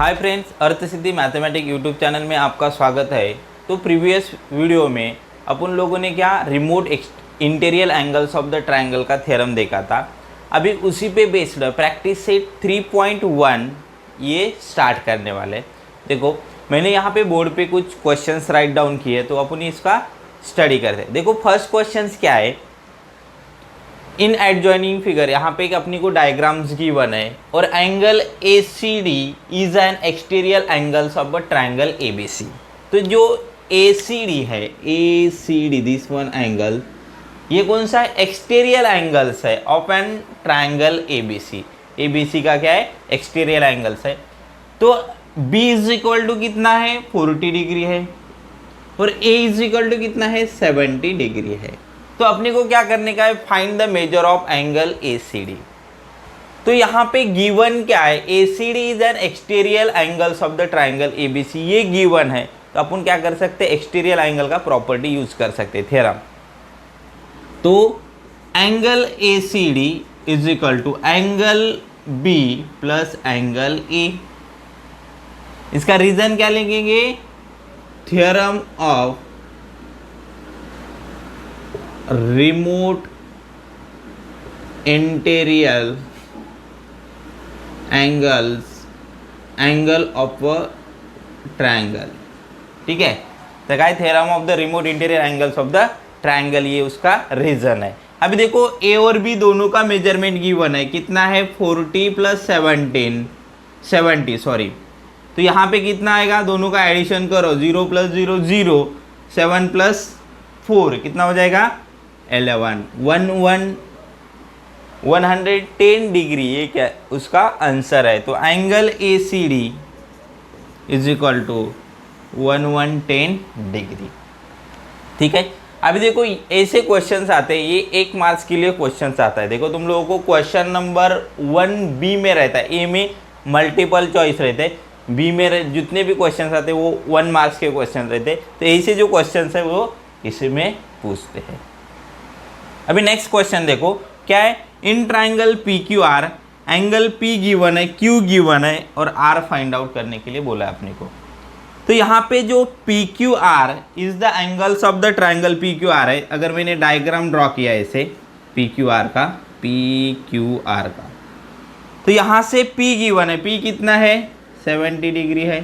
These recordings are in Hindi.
हाय फ्रेंड्स, अर्थ सिद्धि मैथमेटिक्स यूट्यूब चैनल में आपका स्वागत है। तो प्रीवियस वीडियो में अपन लोगों ने क्या remote interior angles of the triangle का थ्योरम देखा था। अभी उसी पे बेस्ड प्रैक्टिस सेट 3.1 ये स्टार्ट करने वाले। देखो मैंने यहाँ पे बोर्ड पे कुछ क्वेश्चंस राइट डाउन किए, तो अपन इसका स्टडी करते हैं। देखो फर्स्ट क्वेश्चंस क्या है, इन एडजॉइनिंग फिगर यहाँ पे एक अपनी को डायग्राम्स गिवन है और angle A C D is an exterior angles of a triangle A B C. तो जो ए सी डी है, A C D this one angle, ये कौन सा है? एक्सटीरियर एंगल्स है of an triangle A B C. A B C का क्या है? एक्सटीरियर एंगल्स है। तो बी इज इक्वल टू कितना है? 40 डिग्री है और ए इज इक्वल टू कितना है? 70 डिग्री है। तो अपने को क्या करने का है? Find the measure of angle A C D. तो यहाँ पे गिवन क्या है? A C D is an exterior angles of the triangle A B C, ये गिवन है। तो अपन क्या कर सकते हैं? एक्सटीरियर एंगल का प्रॉपर्टी यूज कर सकते हैं, थ्योरम। तो angle A C D is equal to angle B plus angle A. इसका रीजन क्या लिखेंगे? Theorem of remote interior angle of a triangle. ठीक है, तो क्या है? Theorem of the remote interior angles of the triangle, ये उसका रीजन है। अभी देखो ए और बी दोनों का मेजरमेंट गिवन है, कितना है? 40 प्लस 70 सॉरी। तो यहाँ पे कितना आएगा? दोनों का एडिशन करो, 0 प्लस 0 0, 7 प्लस 4 कितना हो जाएगा? 11 110 डिग्री, ये क्या उसका आंसर है। तो angle A C D is equal to 110 degree. ठीक है, अभी देखो ऐसे क्वेश्चंस आते हैं, ये 1 मार्क्स के लिए क्वेश्चंस आता है। देखो तुम लोगों को क्वेश्चन नंबर 1 बी में रहता है, ए में मल्टीपल चॉइस रहते हैं, बी में जितने भी क्वेश्चंस आते हैं वो 1 मार्क्स के क्वेश्चन रहते हैं। तो ऐसे जो क्वेश्चंस है वो इसमें पूछते हैं। अभी नेक्स्ट क्वेश्चन देखो क्या है? इन triangle P Q R angle P given है, क्यू गिवन है और आर फाइंड आउट करने के लिए बोला है अपने को। तो यहाँ पे जो P Q are is the angles of the triangle P Q are है। अगर मैंने डायग्राम ड्रॉ किया ऐसे पी क्यू आर का, तो यहाँ से पी गिवन है, पी कितना है? 70 डिग्री है,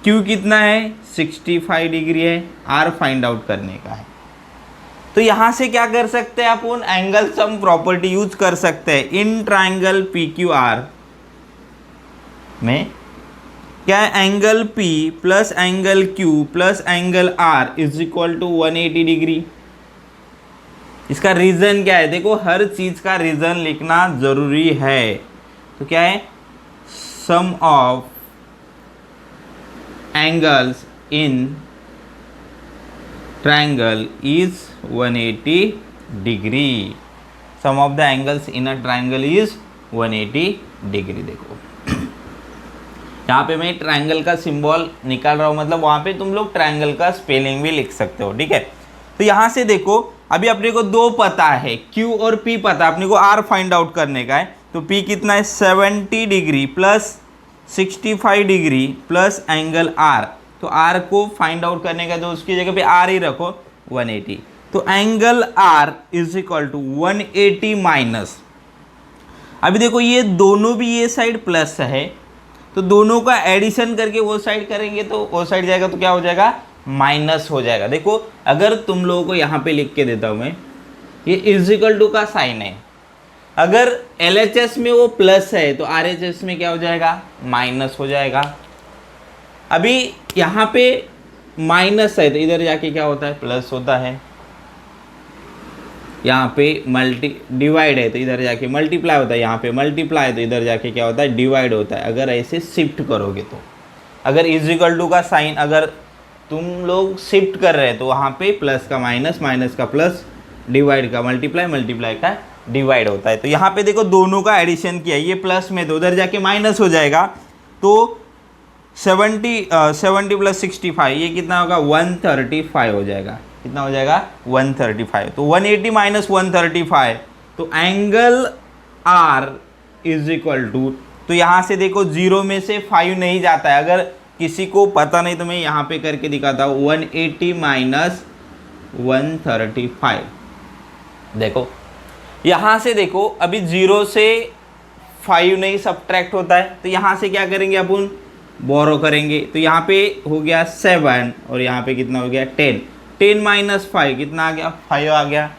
क्यू कितना है? 65 डिग्री है, आर फाइंड आउट करने का है। तो यहाँ से क्या कर सकते हैं अपन? एंगल सम प्रॉपर्टी यूज कर सकते हैं। इन ट्राइंगल पी क्यू आर में क्या है? Angle P plus angle Q plus angle R is equal to 180 degree. इसका रीजन क्या है? देखो हर चीज का रीजन लिखना जरूरी है। तो क्या है? Sum of angles in triangle is 180 degree. Sum of the angles in a triangle is 180 degree. देखो यहाँ पे मैं ट्रायंगल का सिंबल निकाल रहा हूँ, मतलब वहाँ पे तुम लोग ट्रायंगल का स्पेलिंग भी लिख सकते हो। ठीक है, तो यहाँ से देखो अभी अपने को 2 पता है, Q और P पता है, अपने को R फाइंड आउट करने का है। तो P कितना है? 70 degree plus 65 degree plus angle R। तो R को फाइंड आउट करने का, तो उसकी जगह पे R ही रखो, 180। तो angle R is equal to 180 minus, अभी देखो ये दोनों भी ये साइड प्लस है, तो दोनों का एडिशन करके वो साइड करेंगे तो वो साइड जाएगा, तो क्या हो जाएगा? माइनस हो जाएगा। देखो अगर तुम लोगों को यहाँ पे लिख के देता हूँ मैं, ये इज इक्वल टू का साइन है, अगर LHS में वो प्लस है तो RHS में क्या हो जाएगा? माइनस हो जाएगा। अभी यहाँ पे माइनस है तो इधर जाके क्या होता है? प्लस होता है। यहाँ पे डिवाइड है तो इधर जाके मल्टीप्लाई होता है, यहाँ पे मल्टीप्लाई तो इधर जाके क्या होता है? डिवाइड होता है। अगर ऐसे शिफ्ट करोगे तो, अगर इज इक्वल टू का साइन अगर तुम लोग शिफ्ट कर रहे हैं तो वहाँ पे प्लस का माइनस, माइनस का प्लस, डिवाइड का मल्टीप्लाई, मल्टीप्लाई का डिवाइड होता है। तो यहाँ पे देखो दोनों का एडिशन किया, ये प्लस में तो उधर जाके माइनस हो जाएगा। तो 70 प्लस 65 ये कितना होगा? 135 हो जाएगा। कितना हो जाएगा? 135। तो 180 माइनस 135, तो angle R is equal to तो यहाँ से देखो 0 में से 5 नहीं जाता है। अगर किसी को पता नहीं तो मैं यहाँ पे करके दिखाता हूँ, 180 माइनस 135। देखो यहाँ से देखो अभी 0 से 5 नहीं सब्ट्रैक्ट होता है, तो यहाँ से क्या करेंगे अपन, बोरो करेंगे। तो यहाँ पे हो गया 7 और यहाँ पे कितना हो गया 10। 10 माइनस 5 कितना आ गया, 5 आ गया।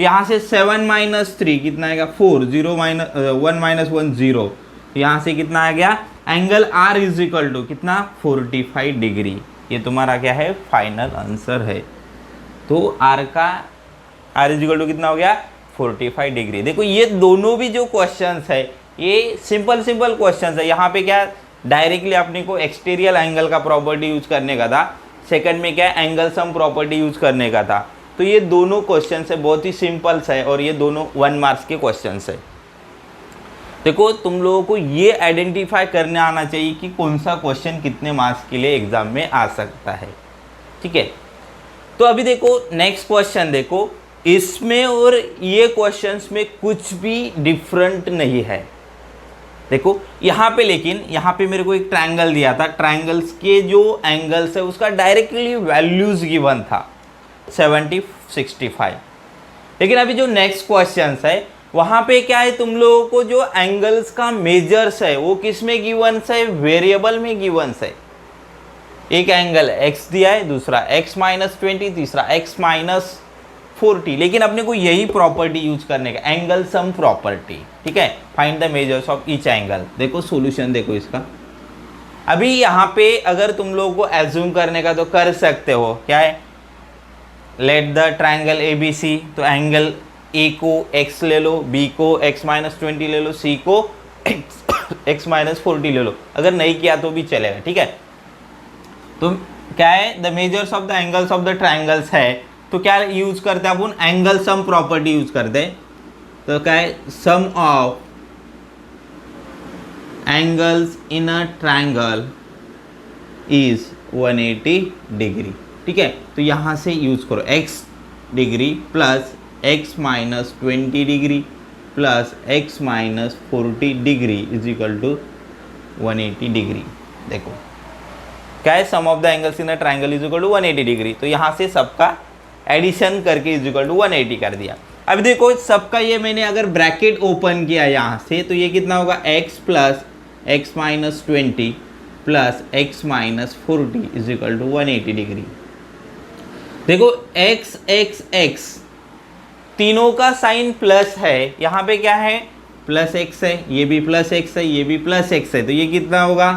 यहाँ से 7 माइनस 3 कितना आएगा 4, 0 माइनस 1 माइनस 1 0। यहाँ से कितना आ गया, angle R is equal to कितना 45 डिग्री। ये तुम्हारा क्या है, फाइनल आंसर है। तो R इज इक्वल टू कितना हो गया 45 डिग्री। देखो ये दोनों भी जो क्वेश्चंस है ये सिंपल क्वेश्चंस है। यहाँ पे क्या डायरेक्टली अपने को एक्सटीरियर एंगल का प्रॉपर्टी यूज करने का था, सेकंड में क्या एंगल सम प्रॉपर्टी यूज करने का था। तो ये दोनों क्वेश्चंस है, बहुत ही सिंपल है और ये दोनों 1 मार्क्स के क्वेश्चंस है। देखो तुम लोगों को ये आइडेंटिफाई करने आना चाहिए कि कौन सा क्वेश्चन कितने मार्क्स के लिए एग्जाम में आ सकता है, ठीक है। तो अभी देखो नेक्स्ट क्वेश्चन, देखो इसमें और ये क्वेश्चंस में कुछ भी डिफरेंट नहीं है। देखो यहाँ पे, लेकिन यहाँ पे मेरे को एक ट्रायंगल दिया था, ट्रायंगल्स के जो एंगल्स है उसका डायरेक्टली वैल्यूज गिवन था 70, 65। लेकिन अभी जो नेक्स्ट क्वेश्चन है वहाँ पे क्या है, तुम लोगों को जो एंगल्स का मेजर्स है वो किस में गिवन है, वेरिएबल में गिवन है। एक एंगल x दिया है, दूसरा x माइनस 20, तीसरा x माइनस 40। लेकिन अपने को यही प्रॉपर्टी यूज करने का, एंगल सम प्रॉपर्टी, ठीक है। Find the measures of each angle. देखो सॉल्यूशन देखो इसका। अभी यहाँ पे अगर तुम लोगों को एज्यूम करने का तो कर सकते हो, क्या है, लेट द ट्रायंगल ABC। तो एंगल A को x ले लो, B को x माइनस 20 ले लो, C को x माइनस 40 ले लो। अगर नहीं किया तो भी चलेगा, ठीक है। तो क्या है, the measures of the angles of the triangles है, तो क्या यूज करते हैं अपन, एंगल सम प्रॉपर्टी यूज करते हैं। तो क्या है, sum of angles in a triangle is 180 degree, ठीक है। तो यहाँ से यूज करो x degree plus x minus 20 degree plus x minus 40 degree is equal to 180 degree. देखो क्या है, sum of the angles in a triangle is equal to 180 degree. तो यहाँ से सबका एडिशन करके इज इक्वल टू 180 कर दिया। अब देखो सबका ये मैंने अगर ब्रैकेट ओपन किया यहाँ से, तो ये कितना होगा, x plus x minus 20 plus x minus 40 is equal to 180 degree. देखो x x x तीनों का साइन प्लस है, यहाँ पे क्या है प्लस x है, ये भी प्लस x है, ये भी प्लस x है। तो ये कितना होगा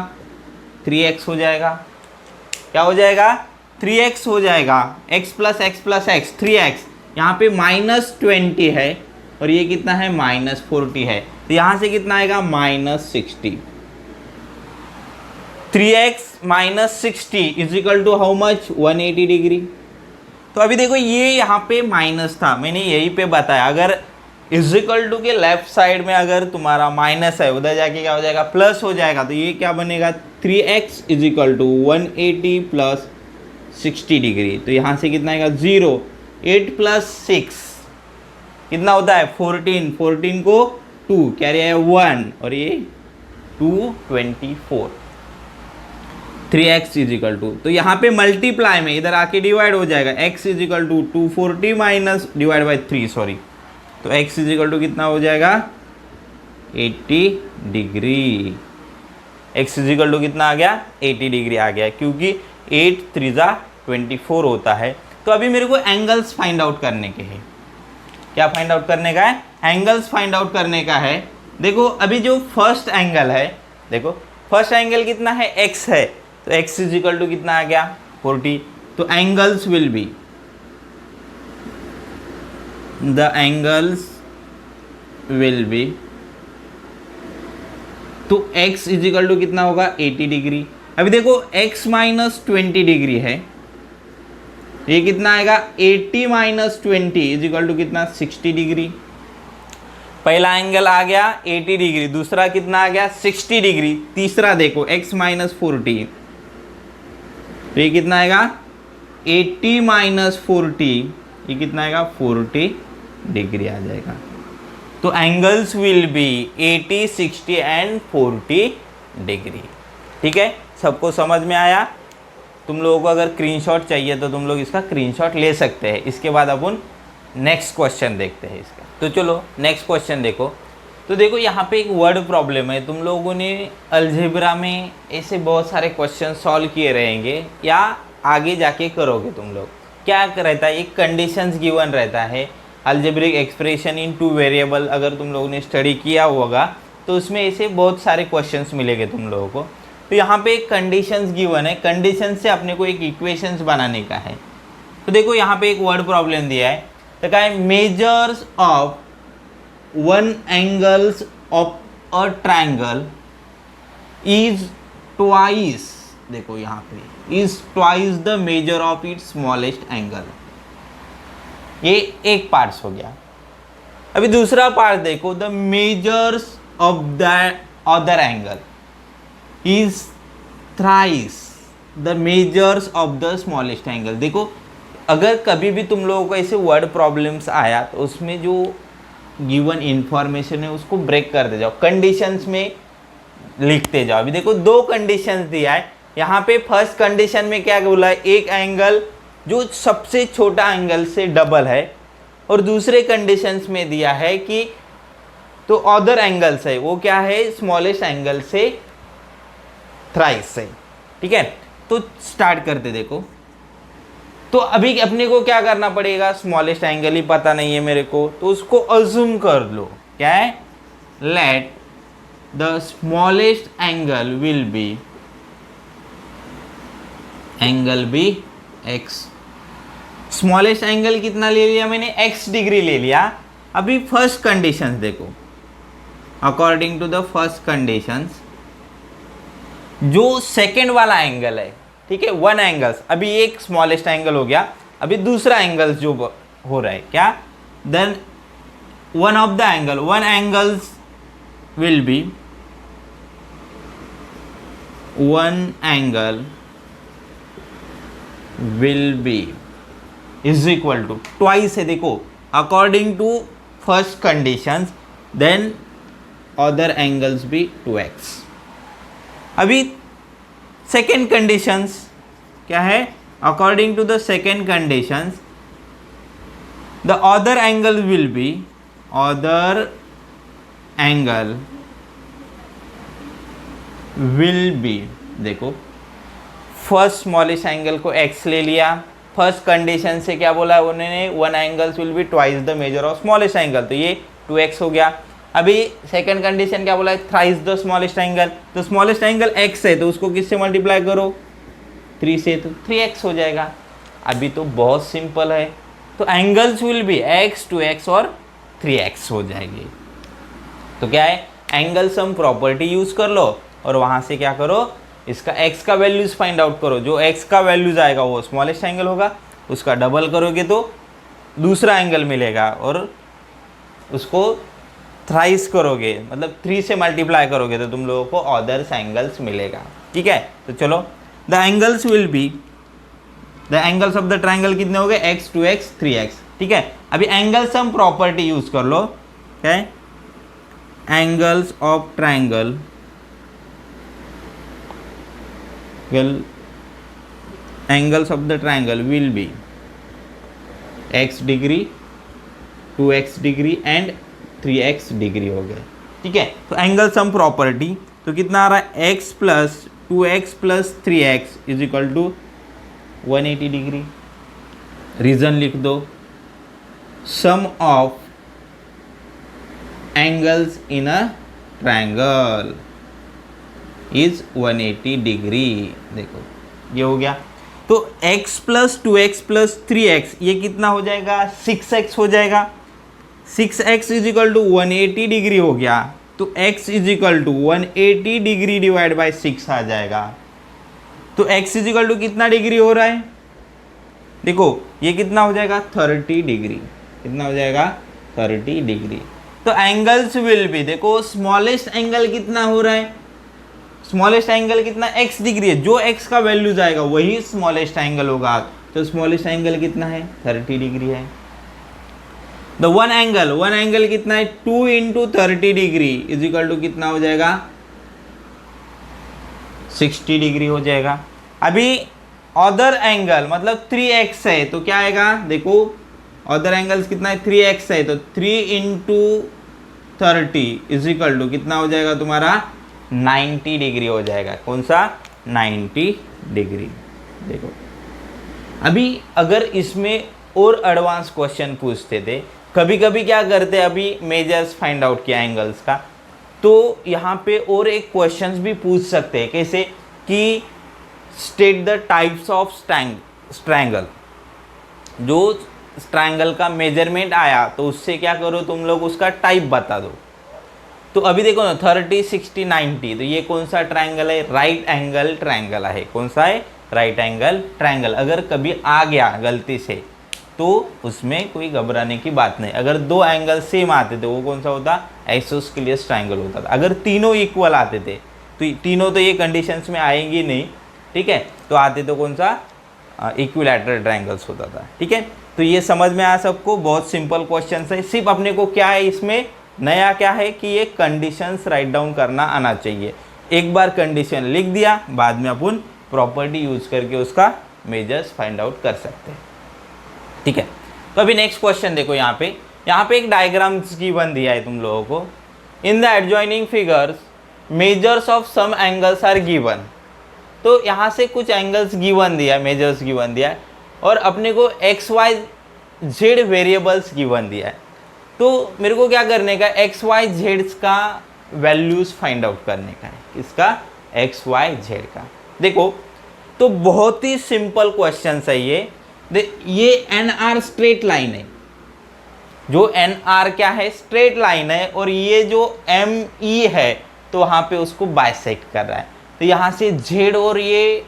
3x हो जाएगा। क्या हो जाएगा, 3x हो जाएगा। x plus x 3x। यहाँ पे माइनस 20 है और ये कितना है माइनस 40 है। तो यहाँ से कितना आएगा minus 60। 3x minus 60 is equal to how much, 180 degree. तो अभी देखो ये यहाँ पे माइनस था, मैंने यहीं पे बताया, अगर इज इक्वल टू के लेफ्ट साइड में अगर तुम्हारा माइनस है, उधर जाके क्या हो जाएगा प्लस हो जाएगा। तो ये क्या बनेगा, 3x is equal to 180 plus 60 degree. तो यहाँ से कितना आएगा 0, 8 प्लस 6 कितना होता है 14, 14 को 2 कैरी है 1 और ये 224। 3x इज इक्वल टू, तो यहाँ पे मल्टीप्लाई में इधर आके डिवाइड हो जाएगा, x is equal to 240 minus divide by 3 sorry. तो x इज इक्वल टू कितना हो जाएगा 80 degree. x is equal to कितना आ गया 80 डिग्री आ गया, क्योंकि 8 3 24 होता है। तो अभी मेरे को एंगल्स फाइंड आउट करने के हैं। क्या फाइंड आउट करने का है, एंगल्स फाइंड आउट करने का है। देखो अभी जो फर्स्ट एंगल है, देखो फर्स्ट एंगल कितना है x है, तो x इज इक्वल टू कितना आ गया 40। तो angles will B, the angles will B, तो x इज इक्वल टू कितना होगा 80 डिग्री। अभी देखो x माइनस 20 डिग्री है, ये कितना आएगा 80 माइनस 20 इज इक्वल टू कितना 60 डिग्री। पहला एंगल आ गया 80 डिग्री, दूसरा कितना आ गया 60 डिग्री, तीसरा देखो x माइनस 40, तो ये कितना आएगा 80 माइनस 40, ये कितना आएगा 40 डिग्री आ जाएगा। तो angles will B 80, 60 and 40 degree. ठीक है, सबको समझ में आया? तुम लोगों को अगर स्क्रीनशॉट चाहिए तो तुम लोग इसका स्क्रीनशॉट ले सकते हैं। इसके बाद अपन नेक्स्ट क्वेश्चन देखते हैं इसका। तो चलो नेक्स्ट क्वेश्चन देखो। तो देखो यहाँ पे एक वर्ड प्रॉब्लम है। तुम लोगों ने अलजेब्रा में ऐसे बहुत सारे क्वेश्चन सॉल्व किए रहेंगे या आगे जाके करोगे तुम लोग। क्या रहता है, एक कंडीशंस गिवन रहता है, algebraic expression in two variable. अगर तुम लोगों ने स्टडी किया होगा तो उसमें ऐसे बहुत सारे क्वेश्चंस मिलेंगे तुम लोगों को। तो यहाँ पे एक कंडीशंस गिवन है, कंडीशन से अपने को एक इक्वेशंस बनाने का है। तो देखो यहाँ पे एक वर्ड प्रॉब्लम दिया है, तो क्या है, measures of one angles of a triangle is twice, देखो यहाँ पे is twice the measure of its smallest angle. ये एक पार्ट हो गया। अभी दूसरा पार्ट देखो, the measures of the other angle is thrice the measures of the smallest angle. देखो अगर कभी भी तुम लोगों को ऐसे वर्ड प्रॉब्लम्स आया तो उसमें जो गिवन इंफॉर्मेशन है उसको ब्रेक करते जाओ, कंडीशंस में लिखते जाओ। अभी देखो दो कंडीशंस दिया है यहाँ पे। फर्स्ट कंडीशन में क्या बोला है, एक एंगल जो सबसे छोटा एंगल से डबल है, और दूसरे कंडीशंस में दिया है कि तो अदर एंगल्स है वो क्या है, स्मॉलेस्ट एंगल से थ्राइस है। ठीक है, तो स्टार्ट करते देखो। तो अभी अपने को क्या करना पड़ेगा, स्मॉलेस्ट एंगल ही पता नहीं है मेरे को, तो उसको अज्यूम कर लो। क्या है, let the smallest angle will be angle be x. Smallest angle कितना ले लिया मैंने, एक्स डिग्री ले लिया। अभी फर्स्ट कंडीशंस देखो, according to the first conditions जो सेकेंड वाला एंगल है, ठीक है, वन एंगल्स, अभी एक स्मॉलेस्ट एंगल हो गया, अभी दूसरा एंगल्स जो हो रहा है क्या, then one of the angle, one angles will be, one angle will be is equal to twice है। देखो according to first conditions, then other angles भी 2x। अभी सेकेंड कंडीशंस क्या है, according to the second conditions the other angle will be, other angle will be, देखो फर्स्ट स्मॉलेस्ट एंगल को x ले लिया, फर्स्ट कंडीशन से क्या बोला उन्होंने, one angles will be twice the measure of smallest angle, तो ये 2x हो गया। अभी सेकंड कंडीशन क्या बोला है, थ्राइस द स्मॉलेस्ट एंगल, तो स्मॉलेस्ट एंगल x है तो उसको किससे मल्टीप्लाई करो, 3 से, तो 3x हो जाएगा। अभी तो बहुत सिंपल है, तो angles will B x, 2x और 3x हो जाएंगे। तो क्या है, एंगल सम प्रॉपर्टी यूज कर लो और वहां से क्या करो, इसका x का वैल्यूज फाइंड आउट करो। जो x का वैल्यूज आएगा वो स्मॉलेस्ट एंगल होगा, उसका डबल करोगे तो दूसरा एंगल मिलेगा, और उसको थ्राइस करोगे मतलब 3 से मल्टीप्लाई करोगे तो तुम लोगों को अदर्स एंगल्स मिलेगा। ठीक है, तो चलो the angles will B, the angles of the triangle कितने हो गए, x, 2x, 3x। ठीक है, अभी एंगल सम प्रॉपर्टी यूज कर लो। क्या है, angles of triangle, angles of the triangle will be x degree, 2x degree and 3x degree हो गए। ठीक है, तो एंगल सम प्रॉपर्टी तो कितना आ रहा है, x plus 2x plus 3x is equal to 180 degree. Reason लिख दो, sum of angles in a triangle is 180 degree. देखो ये हो गया, तो x plus 2x plus 3x ये कितना हो जाएगा, 6x हो जाएगा। 6x is equal to 180 degree हो गया, तो x is equal to 180 degree divide by 6 आ जाएगा। तो x इज इक्वल टू कितना डिग्री हो रहा है, देखो ये कितना हो जाएगा, 30 डिग्री। कितना हो जाएगा, 30 डिग्री। तो एंगल्स विल बी, देखो स्मॉलेस्ट एंगल कितना हो रहा है, स्मॉलेस्ट एंगल कितना, x डिग्री है, जो x का वैल्यू जाएगा वही स्मॉलेस्ट एंगल होगा। तो स्मॉलेस्ट एंगल कितना है, 30 डिग्री है। द वन एंगल कितना है 2 into 30 degree is equal to कितना हो जाएगा 60 डिग्री हो जाएगा। अभी अदर एंगल मतलब 3x है तो क्या आएगा, देखो अदर एंगल्स कितना है 3x है तो 3 इंटू 30 इज इक्वल टू कितना हो जाएगा तुम्हारा 90 डिग्री हो जाएगा। कौन सा 90 डिग्री। देखो अभी अगर इसमें और एडवांस क्वेश्चन पूछते थे, कभी कभी क्या करते हैं, अभी मेजर्स फाइंड आउट किया एंगल्स का, तो यहाँ पे और एक क्वेश्चंस भी पूछ सकते हैं, कैसे कि state the types of strangle. जो स्ट्रैंगल का मेजरमेंट आया तो उससे क्या करो तुम लोग उसका टाइप बता दो। तो अभी देखो ना 30 60 90, तो ये कौन सा ट्रायंगल है, राइट एंगल ट्रायंगल है। कौन सा है, राइट एंगल ट्रायंगल। अगर कभी आ गया गलती से तो उसमें कोई घबराने की बात नहीं। अगर दो एंगल सेम आते थे वो कौन सा होता, आइसोस्केलियस ट्रायंगल होता था। अगर तीनों इक्वल आते थे तो तीनों तो ये कंडीशंस में आएंगी नहीं, ठीक है, तो आते तो कौन सा इक्विलैटरल ट्रायंगल्स होता था। ठीक है, तो ये समझ में आया सबको, बहुत सिंपल क्वेश्चन है। सिर्फ अपने को क्या है इसमें नया क्या है कि ये कंडीशंस राइट डाउन करना आना चाहिए। एक बार कंडीशन लिख दिया, बाद में अपन प्रॉपर्टी यूज करके उसका मेजर्स फाइंड आउट कर सकते हैं। ठीक है, तो अभी नेक्स्ट क्वेश्चन देखो, यहाँ पे एक डायग्राम्स गिवन दिया है तुम लोगों को। In the adjoining figures measures of some angles are given. तो यहाँ से कुछ एंगल्स गिवन दिया है, मेजर्स गिवन दिया है, और अपने को X Y Z variables given दिया है। तो मेरे को क्या करने का, एक्स वाई जेड का वैल्यूज फाइंड आउट करने का है। किसका, एक्स वाई जेड का। देखो तो बहुत ही सिंपल क्वेश्चन है ये एन आर स्ट्रेट लाइन है, जो एन आर क्या है स्ट्रेट लाइन है, और ये जो एम ई है तो वहाँ पे उसको बाइसेक्ट कर रहा है। तो यहाँ से जेड और ये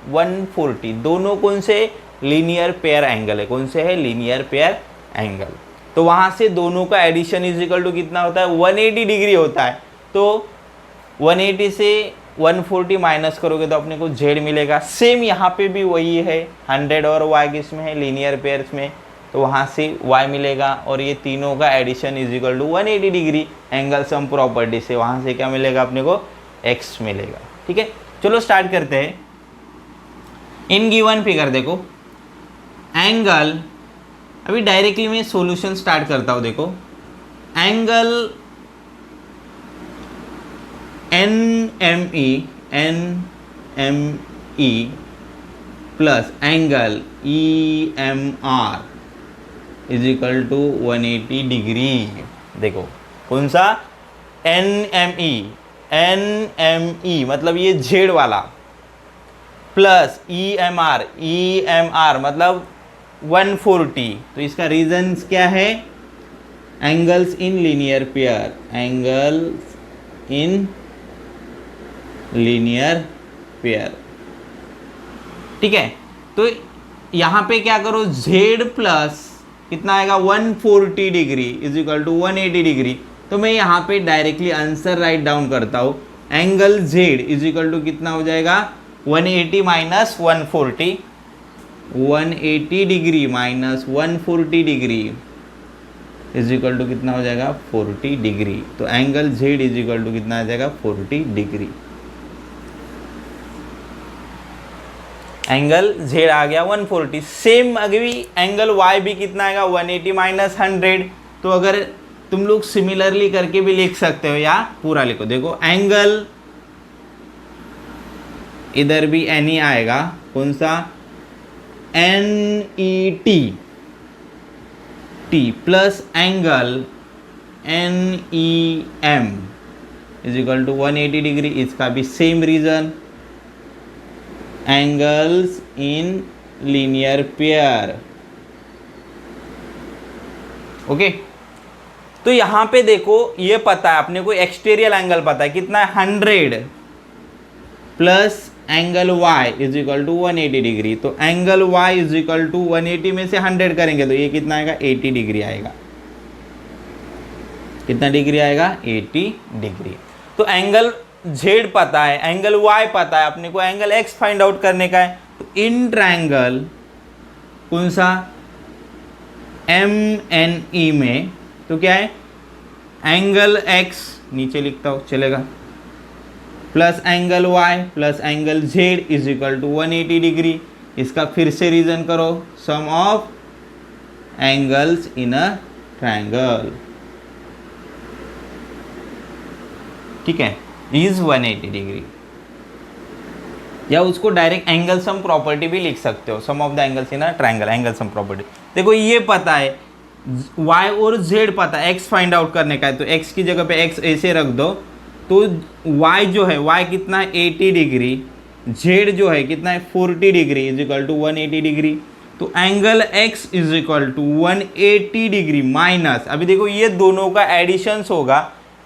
140 दोनों कौन से लीनियर पेयर एंगल है। कौन से है, लीनियर पेयर एंगल। तो वहाँ से दोनों का एडिशन इज इक्वल टू कितना होता है 180 डिग्री होता है। तो 180 से 140 माइनस करोगे तो अपने को जेड मिलेगा। सेम यहाँ पे भी वही है, 100 और वाई किसमें है, लीनियर पेयर्स में, तो वहाँ से वाई मिलेगा, और ये तीनों का addition is equal to 180 degree angle sum property से वहाँ से क्या मिलेगा अपने को, एक्स मिलेगा। ठीक है, चलो स्टार्ट करते हैं। इन गिवन फिगर देखो एंगल, अभी डायरेक्टली मैं सॉल्यूशन स्टार्ट करता हूँ। देखो angle N M E plus angle E M R is equal to 180 degree. देखो कौन सा, एन एम ई मतलब ये जेड वाला, प्लस ई एम आर मतलब 140। तो इसका रीजंस क्या है, angles in linear pair, angles in linear pair. ठीक है, तो यहाँ पे क्या करो, z प्लस कितना आएगा 140 degree is equal to 180 degree. तो मैं यहाँ पे डायरेक्टली आंसर राइट डाउन करता हूँ। Angle z is equal to कितना हो जाएगा 180 minus 140, 180 degree minus 140 degree is equal to कितना हो जाएगा 40 डिग्री। तो angle z is equal to कितना आ जाएगा 40 डिग्री। एंगल z आ गया 140। सेम अभी एंगल y भी कितना आएगा 180 माइनस 100। तो अगर तुम लोग सिमिलरली करके भी लिख सकते हो या पूरा लिखो। देखो एंगल इधर भी एन ही आएगा, कौन सा, N E T plus angle N E M is equal to 180 degree. इसका भी same reason, angles in linear pair. Okay, तो यहां पे देखो ये पता है अपने को, एक्सटीरियर एंगल पता है कितना है 100 plus angle y is equal to 180 degree. तो angle y is equal to 180 में से 100 करेंगे तो ये कितना आएगा 80 डिग्री आएगा। कितना डिग्री आएगा 80 डिग्री। तो एंगल z पता है, एंगल y पता है, अपने को एंगल x फाइंड आउट करने का है। तो इन ट्रायंगल कौन सा MNE में, तो क्या है एंगल x नीचे लिखता हूँ चलेगा, plus angle y plus angle z is equal to 180 degree. इसका फिर से रीजन करो, sum of angles in a triangle, ठीक है, इज 180 डिग्री। या उसको डायरेक्ट एंगल सम प्रॉपर्टी भी लिख सकते हो, sum of the angles in a triangle, angle sum property. देखो ये पता है y और z पता है, x फाइंड आउट करने का है, तो x की जगह पे x ऐसे रख दो, तो y जो है y कितना है 80 डिग्री, z जो है कितना है 40 degree is equal to 180 degree. तो angle x is equal to 180 degree minus, अभी देखो ये दोनों का एडिशंस होगा,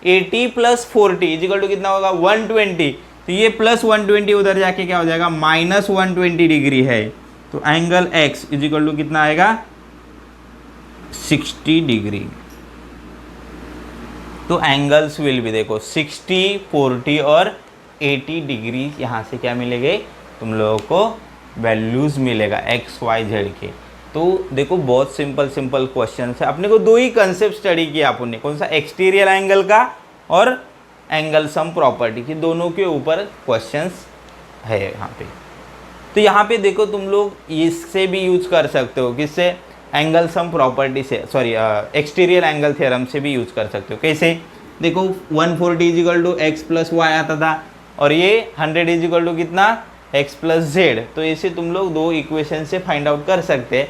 80 प्लस 40 इज इक्वल टू कितना होगा 120, तो ये प्लस 120 उधर जाके क्या हो जाएगा माइनस 120 डिग्री है, तो angle x is equal to कितना आएगा 60 डिग्री। तो एंगल्स विल भी देखो 60, 40 और 80 डिग्री, यहाँ से क्या मिलेंगे तुम लोगों को वैल्यूज मिलेगा एक्स वाई जेड के। तो देखो बहुत सिंपल क्वेश्चन है, अपने को दो ही कंसेप्ट स्टडी किया अपन ने, कौन सा एक्सटीरियर एंगल का और एंगल सम प्रॉपर्टी की, दोनों के ऊपर क्वेश्चंस है यहाँ पे। तो यहाँ पे देखो तुम लोग इससे भी यूज कर सकते हो, किससे, एंगल सम प्रॉपर्टी से, सॉरी एक्सटीरियर एंगल थ्योरम से भी यूज कर सकते हो। कैसे, देखो 140 is equal to X plus Y आता था, और ये 100 इज इक्वल टू कितना एक्स प्लस जेड, तो ऐसे तुम लोग दो इक्वेशन से फाइंड आउट कर सकते हैं।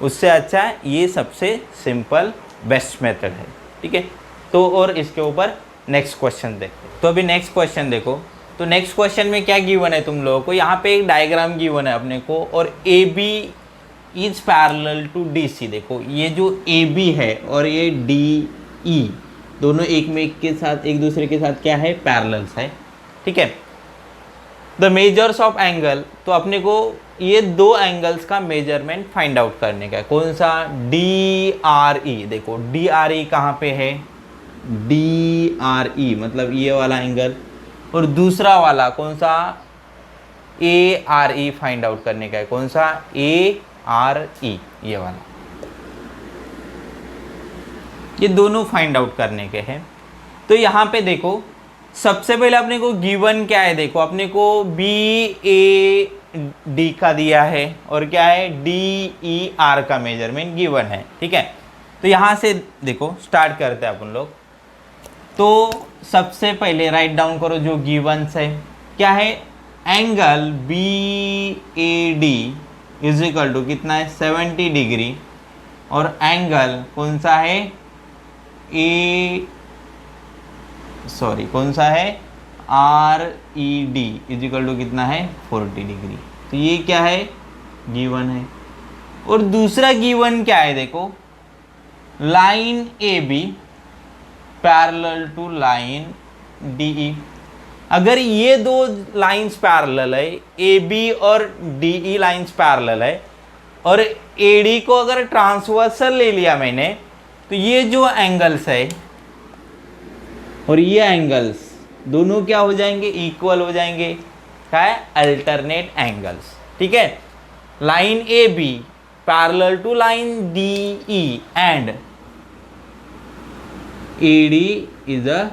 उससे अच्छा ये सबसे सिंपल बेस्ट मेथड है, ठीक है। तो और इसके ऊपर नेक्स्ट क्वेश्चन देखते हैं। तो अभी नेक्स्ट क्वेश्चन देखो, तो नेक्स्ट क्वेश्चन में क्या गिवन है तुम लोगों को, यहाँ पे एक डायग्राम गिवन है अपने को, और A B is parallel to D C. देखो ये जो ए बी है और ये डी ई दोनों एक दूसरे के साथ क्या है, पैरेलल्स है, ठीक है। द मेजर्स ऑफ एंगल, तो अपने को ये दो एंगल्स का मेजरमेंट फाइंड आउट करने का है, कौन सा, डी आर ई। देखो डी आर ई कहाँ पे है, डी आर ई मतलब ये वाला एंगल, और दूसरा वाला कौन सा, ए आर ई फाइंड आउट करने का है, कौन सा, ए आर ई, ये वाला, ये दोनों फाइंड आउट करने के हैं। तो यहाँ पे देखो सबसे पहले अपने को गिवन क्या है, देखो अपने को बी ए डी का दिया है, और क्या है डी ई आर का मेजरमेंट गिवन है, ठीक है। तो यहाँ से देखो स्टार्ट करते हैं अपन लोग। तो सबसे पहले राइट डाउन करो जो गिवन्स है, क्या है, angle B A D is equal to कितना है 70 डिग्री, और एंगल कौन सा है कौन सा है R E D is equal to कितना है 40 डिग्री। तो ये क्या है गिवन है। और दूसरा गिवन क्या है, देखो line A B parallel to line D E. अगर ये दो लाइंस पैरेलल है, ए बी और डी ई लाइंस पैरेलल है, और ए डी को अगर ट्रांसवर्सल ले लिया मैंने, तो ये जो एंगल्स है और ये एंगल्स दोनों क्या हो जाएंगे, इक्वल हो जाएंगे, क्या है, अल्टरनेट एंगल्स, ठीक है। Line A B parallel to line D E and A D is a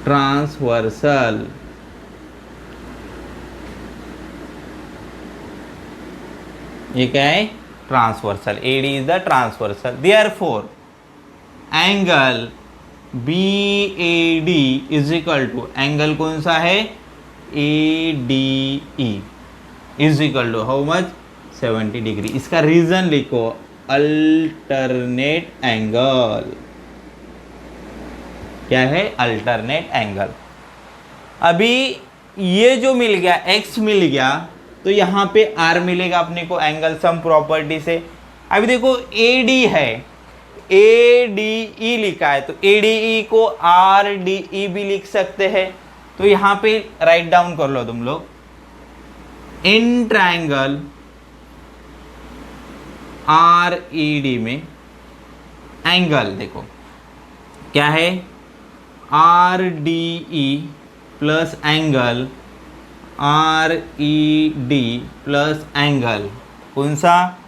transversal, ये क्या है, transversal, A D is the transversal. Therefore angle B A D is equal to, angle कौन सा है, A D E is equal to how much, 70 degree. इसका रीजन लिखो, अल्टरनेट एंगल, क्या है, अल्टरनेट एंगल। अभी ये जो मिल गया x मिल गया, तो यहाँ पे r मिलेगा अपने को एंगल सम प्रॉपर्टी से। अभी देखो AD है, ADE लिखा है, तो ADE को RDE भी लिख सकते हैं। तो यहाँ पे राइट डाउन कर लो तुम लोग, इन ट्रायंगल RED में एंगल देखो क्या है, RDE plus angle RED plus angle कौन सा,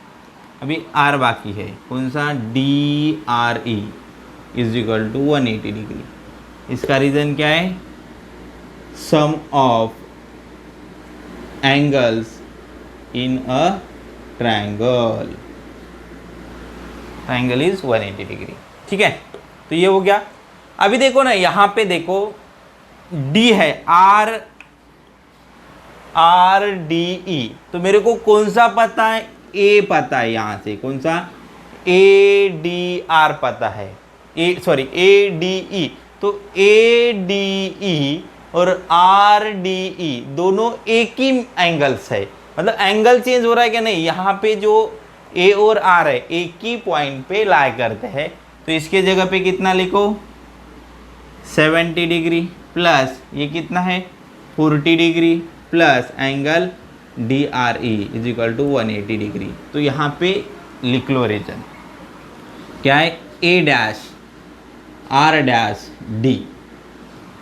अभी आर बाकी है, कौन सा, D R E is equal to 180 degree. इसका रीज़न क्या है, sum of angles in a triangle, triangle is 180 degree. ठीक है, तो ये हो गया। अभी देखो ना, यहाँ पे देखो डी है, आर आर डी ई, तो मेरे को कौन सा पता है, ए पता है, यहाँ से कौन सा, ए डी आर पता है, ए डी ई। तो ए डी ई और आर डी ई दोनों एक ही एंगल्स है, मतलब एंगल चेंज हो रहा है क्या, नहीं, यहाँ पे जो ए और आर है एक ही पॉइंट पे लाई करते हैं। तो इसके जगह पे कितना लिखो, 70 डिग्री प्लस ये कितना है 40 degree plus angle D R E is equal to 180 degree. तो यहाँ पे लिख लो रीजन क्या है, A dash R dash D,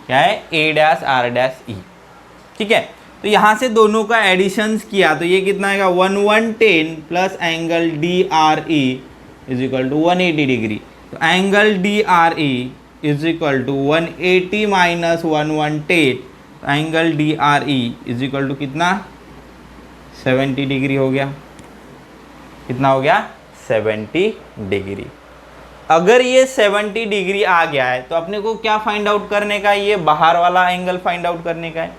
क्या है, A dash R dash E. ठीक है, तो यहाँ से दोनों का एडिशंस किया तो ये कितना आएगा 1110 plus angle D R E is equal to 180 degree. तो angle D R E is equal to 180 minus 1110, angle D R E is equal to कितना, 70 डिग्री हो गया। कितना हो गया, 70 डिग्री। अगर ये 70 डिग्री आ गया है तो अपने को क्या फाइंड आउट करने का है, ये बाहर वाला एंगल फाइंड आउट करने का है।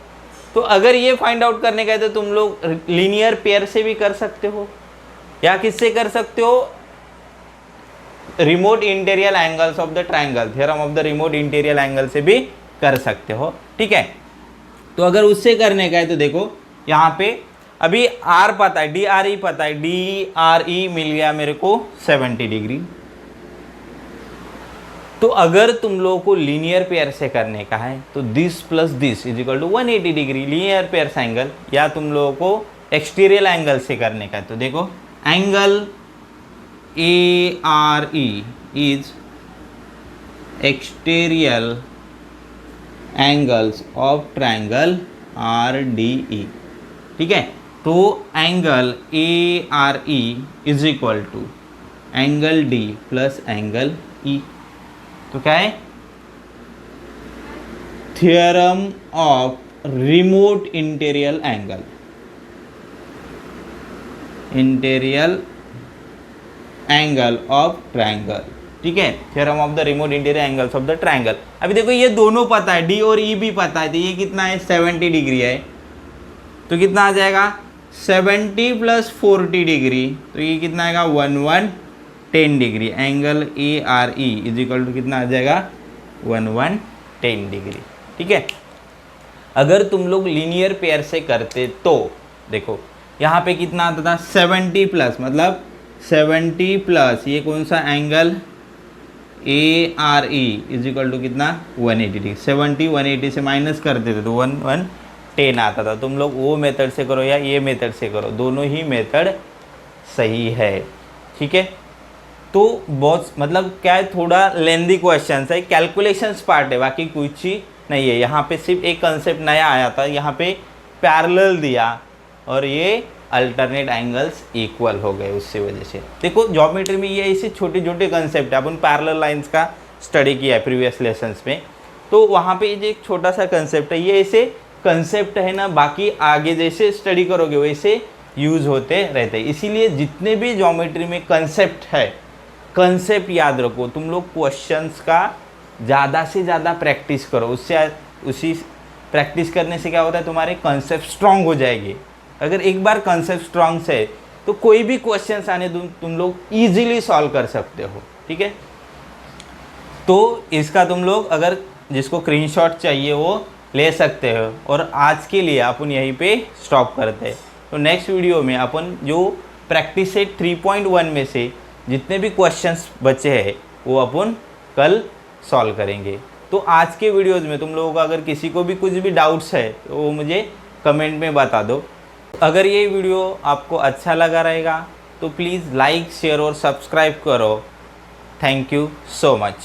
तो अगर ये फाइंड आउट करने का है तो तुम लोग लीनियर पेयर से भी कर सकते हो, या किससे कर सकते हो, remote interior angles of the triangle, theorem of the remote interior angle से भी कर सकते हो। ठीक है, तो अगर उससे करने का है तो देखो यहाँ पे अभी आर पता है, डी आर ई पता है, डी आर ई मिल गया मेरे को 70 डिग्री। तो अगर तुम लोगों को लीनियर पेयर से करने का है तो this plus this is equal to 180 degree linear pair angle, या तुम लोगों को एक्सटीरियर एंगल से करने का है तो देखो angle A R E is exterior angles of triangle R D E. ठीक है, तो angle A R E is equal to angle D plus angle E. तो क्या है, theorem of remote interior angle, interior angle of triangle. ठीक है, theorem of the remote interior angles of the triangle. अभी देखो ये दोनों पता है, डी और ई भी पता है, तो ये कितना है 70 डिग्री है, तो कितना आ जाएगा 70 प्लस 40 डिग्री, तो ये कितना आएगा 1110 degree. Angle A R E is equal to कितना आ जाएगा 1110 डिग्री। ठीक है, अगर तुम लोग लीनियर पेयर से करते तो देखो यहाँ पे कितना आता था 70 प्लस, मतलब 70 प्लस ये कौन सा angle A R E is equal to कितना 180 डिग्री। 70 180 से माइनस कर देते तो 1110 आता था। तुम लोग वो मेथड से करो या ये मेथड से करो, दोनों ही मेथड सही है। ठीक है, तो बहुत मतलब क्या है, थोड़ा लेंदी क्वेश्चन है, कैलकुलेशंस पार्ट है, बाकी कुछ ही नहीं है। यहाँ पे सिर्फ एक कंसेप्ट नया आया था, यहाँ पे पैरेलल दिया और ये अल्टरनेट एंगल्स इक्वल हो गए, उससे वजह से। देखो ज्योमेट्री में ये ऐसे छोटे छोटे कंसेप्ट है, अपन पैरेलल लाइंस का स्टडी किया है प्रीवियस लेसन्स में, तो वहाँ पे ये एक छोटा सा कंसेप्ट है, ये ऐसे कंसेप्ट है ना, बाकी आगे जैसे स्टडी करोगे वैसे यूज़ होते रहते हैं। इसीलिए जितने भी ज्योमेट्री में कंसेप्ट है, कंसेप्ट याद रखो। तुम लोग क्वेश्चंस का ज़्यादा से ज़्यादा प्रैक्टिस करो, उससे उसी प्रैक्टिस करने से क्या होता है, तुम्हारे कंसेप्ट स्ट्रांग हो जाएंगे। अगर एक बार कंसेप्ट स्ट्रांग से तो कोई भी क्वेश्चंस आने तुम लोग इजीली सॉल्व कर सकते हो। ठीक है, तो इसका तुम लोग अगर जिसको स्क्रीनशॉट चाहिए वो ले सकते हो। और आज के लिए अपन यहीं पे स्टॉप करते हैं। तो नेक्स्ट वीडियो में अपन जो प्रैक्टिस सेट 3.1 में से जितने भी क्वेश्चंस बचे हैं वो अपन कल सॉल्व करेंगे। तो आज के वीडियोज़ में तुम लोगों का अगर किसी को भी कुछ भी डाउट्स है तो वो मुझे कमेंट में बता दो। अगर ये वीडियो आपको अच्छा लगा रहेगा तो प्लीज़ लाइक शेयर और सब्सक्राइब करो। Thank you so much.